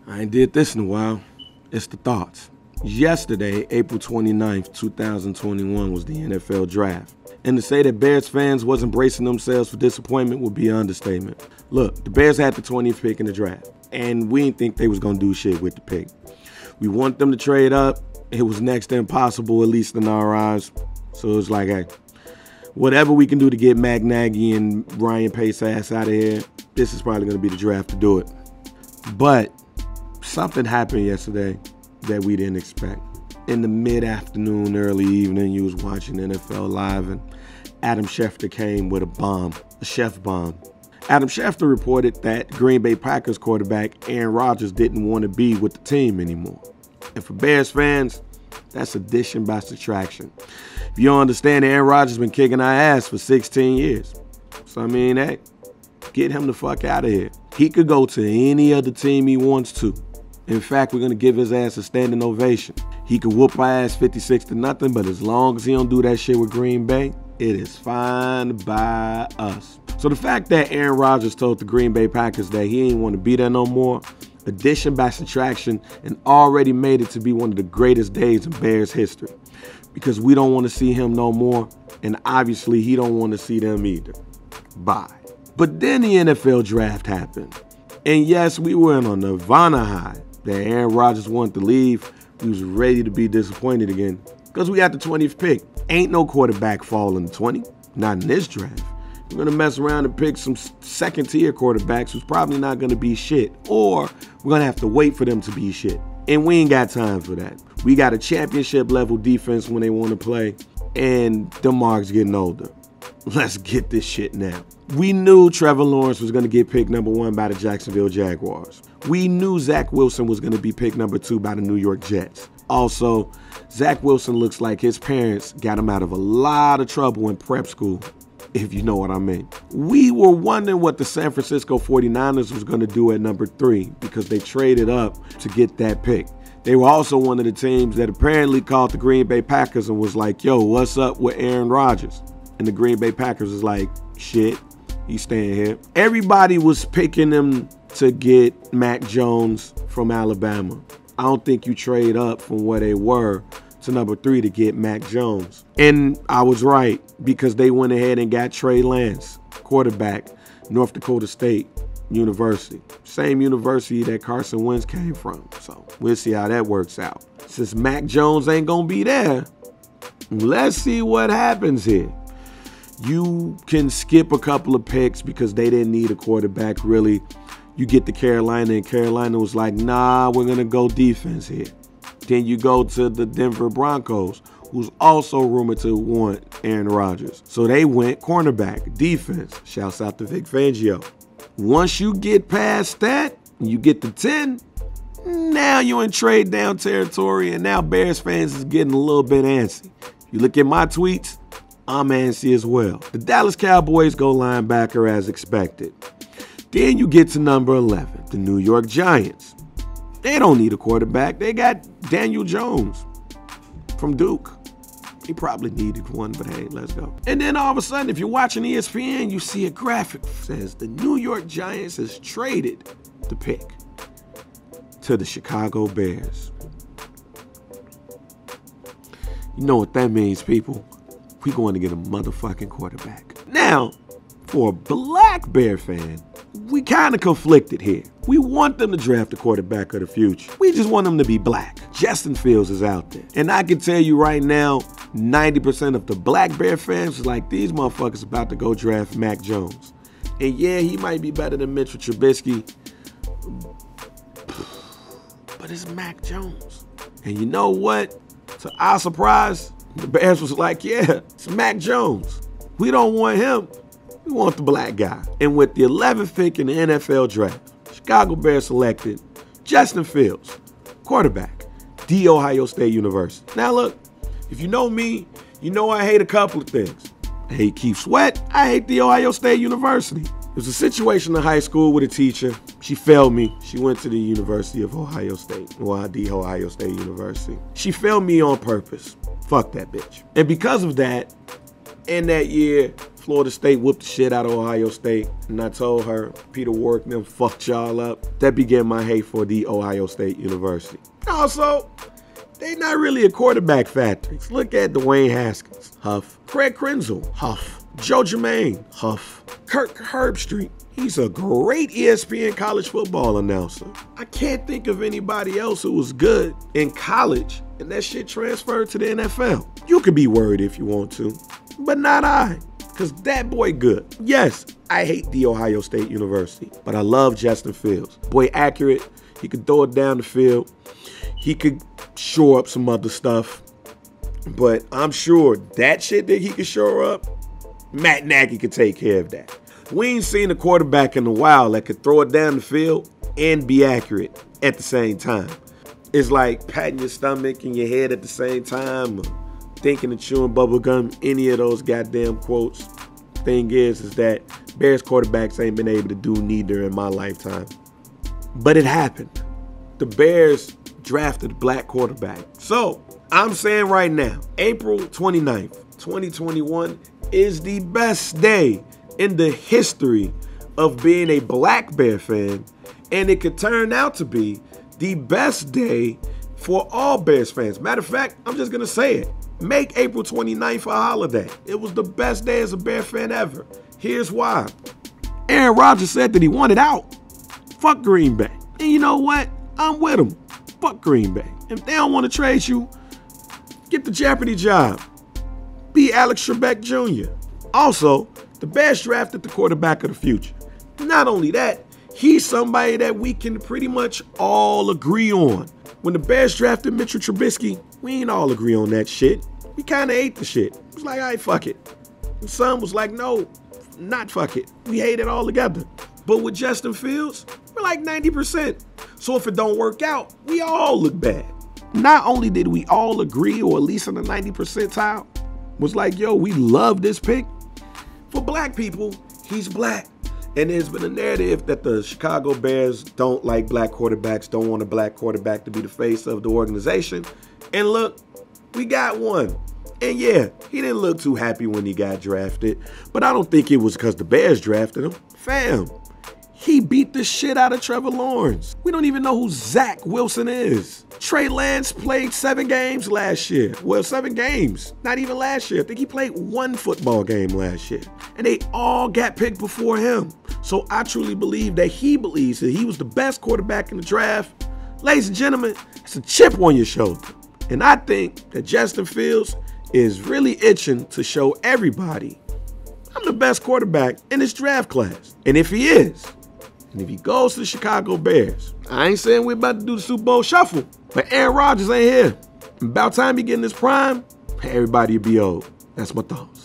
I ain't did this in a while. It's the thoughts. Yesterday, April 29th, 2021 was the NFL draft. And to say that Bears fans wasn't bracing themselves for disappointment would be an understatement. Look, the Bears had the 20th pick in the draft, and we didn't think they was going to do shit with the pick. We want them to trade up. It was next to impossible, at least in our eyes. So it was like, hey, whatever we can do to get Matt Nagy and Ryan Pace ass out of here, this is probably going to be the draft to do it. But something happened yesterday that we didn't expect. In the mid-afternoon, early evening, you was watching NFL Live, and Adam Schefter came with a chef bomb. Adam Schefter reported that Green Bay Packers quarterback Aaron Rodgers didn't want to be with the team anymore. And for Bears fans, that's addition by subtraction. If you don't understand, Aaron Rodgers been kicking our ass for 16 years. So, I mean, hey, get him the fuck out of here. He could go to any other team he wants to. In fact, we're going to give his ass a standing ovation. He could whoop our ass 56-0, but as long as he don't do that shit with Green Bay, it is fine by us. So the fact that Aaron Rodgers told the Green Bay Packers that he ain't want to be there no more, addition by subtraction, and already made it to be one of the greatest days in Bears history. Because we don't want to see him no more, and obviously he don't want to see them either. Bye. But then the NFL draft happened. And yes, we were in a Nirvana high that Aaron Rodgers wanted to leave. We was ready to be disappointed again because we got the 20th pick. Ain't no quarterback falling the 20, not in this draft. We're going to mess around and pick some second-tier quarterbacks who's probably not going to be shit, or we're going to have to wait for them to be shit. And we ain't got time for that. We got a championship-level defense when they want to play, and the mark's getting older. Let's get this shit now. We knew Trevor Lawrence was going to get picked number 1 by the Jacksonville Jaguars. We knew Zach Wilson was going to be picked number 2 by the New York Jets. Also, Zach Wilson looks like his parents got him out of a lot of trouble in prep school, if you know what I mean. We were wondering what the San Francisco 49ers was going to do at number 3 because they traded up to get that pick. They were also one of the teams that apparently called the Green Bay Packers and was like, yo, what's up with Aaron Rodgers? And the Green Bay Packers was like, shit, he's staying here. Everybody was picking him to get Mac Jones from Alabama. I don't think you trade up from where they were to number 3 to get Mac Jones. And I was right because they went ahead and got Trey Lance, quarterback, North Dakota State University. Same university that Carson Wentz came from. So we'll see how that works out. Since Mac Jones ain't going to be there, let's see what happens here. You can skip a couple of picks because they didn't need a quarterback, really. You get to Carolina, and Carolina was like, nah, we're going to go defense here. Then you go to the Denver Broncos, who's also rumored to want Aaron Rodgers. So they went cornerback, defense. Shouts out to Vic Fangio. Once you get past that, you get to 10, now you're in trade down territory, and now Bears fans is getting a little bit antsy. You look at my tweets, I'm antsy as well. The Dallas Cowboys go linebacker as expected. Then you get to number 11, the New York Giants. They don't need a quarterback. They got Daniel Jones from Duke. He probably needed one, but hey, let's go. And then all of a sudden, if you're watching ESPN, you see a graphic that says the New York Giants has traded the pick to the Chicago Bears. You know what that means, people? We're going to get a motherfucking quarterback. Now, for a black Bear fan, we kind of conflicted here. We want them to draft a quarterback of the future. We just want them to be black. Justin Fields is out there. And I can tell you right now, 90% of the black Bear fans is like, these motherfuckers about to go draft Mac Jones. And yeah, he might be better than Mitchell Trubisky, but it's Mac Jones. And you know what? To our surprise, the Bears was like, yeah, it's Mac Jones. We don't want him. We want the black guy. And with the 11th pick in the NFL draft, Chicago Bears selected Justin Fields, quarterback, The Ohio State University. Now look, if you know me, you know I hate a couple of things. I hate Keith Sweat. I hate The Ohio State University. There was a situation in high school with a teacher. She failed me. She went to the University of Ohio State, well, the Ohio State University. She failed me on purpose. Fuck that bitch. And because of that, in that year, Florida State whooped the shit out of Ohio State, and I told her, Peter Warwick them fucked y'all up. That began my hate for the Ohio State University. Also, they not really a quarterback factory. Look at Dwayne Haskins, huff. Craig Krenzel, huff. Joe Germain, huff. Kirk Herbstreit, he's a great ESPN college football announcer. I can't think of anybody else who was good in college and that shit transferred to the NFL. You can be worried if you want to, but not I, because that boy good. Yes, I hate the Ohio State University, but I love Justin Fields. Boy accurate, he could throw it down the field. He could shore up some other stuff, but I'm sure that shit that he could shore up, Matt Nagy could take care of that. We ain't seen a quarterback in a while that could throw it down the field and be accurate at the same time. It's like patting your stomach and your head at the same time, or thinking and chewing bubblegum, any of those goddamn quotes. Thing is that Bears quarterbacks ain't been able to do neither in my lifetime. But it happened. The Bears drafted a black quarterback. So, I'm saying right now, April 29th, 2021 is the best day in the history of being a black Bear fan, and it could turn out to be the best day for all Bears fans. Matter of fact, I'm just gonna say it. Make April 29th a holiday. It was the best day as a Bear fan ever. Here's why. Aaron Rodgers said that he wanted out. Fuck Green Bay. And you know what? I'm with him. Fuck Green Bay. If they don't want to trade you, get the Jeopardy job. Be Alex Trebek Jr. Also, the Bears drafted the quarterback of the future. Not only that, he's somebody that we can pretty much all agree on. When the Bears drafted Mitchell Trubisky, we ain't all agree on that shit. We kind of ate the shit. It was like, all right, fuck it. And some was like, no, not fuck it. We hate it all together. But with Justin Fields, we're like 90%. So if it don't work out, we all look bad. Not only did we all agree, or at least in the 90 percentile, was like, yo, we love this pick. For black people, he's black. And there's been a narrative that the Chicago Bears don't like black quarterbacks, don't want a black quarterback to be the face of the organization. And look, we got one. And yeah, he didn't look too happy when he got drafted, but I don't think it was because the Bears drafted him. Fam, he beat the shit out of Trevor Lawrence. We don't even know who Zach Wilson is. Trey Lance played 7 games last year. Well, 7 games, not even last year. I think he played 1 football game last year. And they all got picked before him. So I truly believe that he believes that he was the best quarterback in the draft. Ladies and gentlemen, it's a chip on your shoulder. And I think that Justin Fields is really itching to show everybody I'm the best quarterback in this draft class. And if he is, and if he goes to the Chicago Bears, I ain't saying we're about to do the Super Bowl shuffle, but Aaron Rodgers ain't here. About time he get in his prime, everybody will be old. That's my thought.